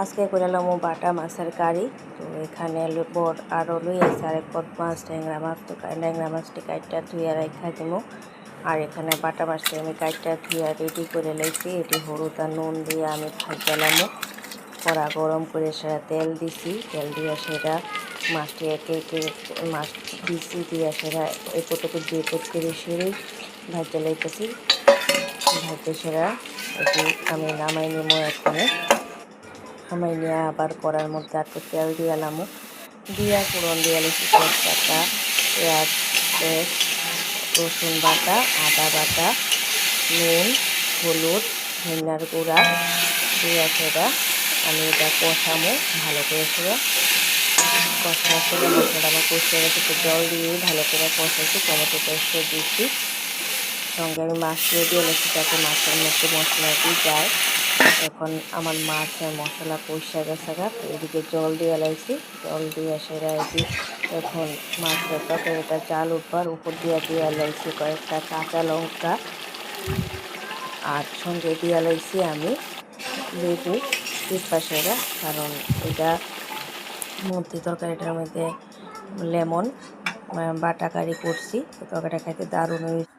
আজকে করলাম বাটা মাছের কারি। তো এখানে বড় আরও লই আছে আরেক পদ মাছ, ট্যাংরা মাছ। তো ট্যাংরা মাছটি কাইটটা ধুইয়া রাখা দিব। আর এখানে বাটা মাছটি আমি কাইটটা ধুইয়া রেডি করে লাইছি। এটি হলুদ আর নুন দিয়ে আমি ভাজালাম। কড়া গরম করে সেটা তেল দিছি, তেল দিয়ে সেটা মাছটি একে একে মাছ দিছি, দিয়ে সেটা এপটুকু দিয়ে এপট করে সেরেই ভাজা লাইতেছি। ভাজতে সেরা এটি আমি নামাই নিমো। এখানে নামাই নিয়ে আবার কড়ার মধ্যে একটু তেল দিয়ালাম, দিয়া ফোড়ন দিয়ে লাইছি তেজপাতা, পেঁয়াজ, পেস্ট, রসুন বাটা, আদা বাটা, নুন, হলুদ, ধনিয়ার গুঁড়া দিয়া সেটা আমি এটা কষামো ভালো করে। সেটা কষা করে মশলাটা আমার কষিয়ে গেছে, একটু জল দিয়ে ভালো করে কষাইছি। টমেটো পেস্টও দিচ্ছি, সঙ্গে আমি মাছটিও দিয়ে নিচ্ছি যাতে মাছের মধ্যে মশলাটি যায়। এখন আমার মাছের মশলা কষা গেছে গা। তো এদিকে জল দিয়ে লাইছি, জল দিয়ে সেরা এটি এখন মাছের তরকারিটা চাল উঠবার উপর দিয়ে লাইছি কয়েকটা কাঁচা লঙ্কা, আর সঙ্গে দিয়ে লাইছি আমি লেবু চিপা সেরা, কারণ এটা মধ্যে তরকারিটার মধ্যে লেমন বাটা কারি করছি। তরকারিটা খাইতে দারুণ হয়েছে।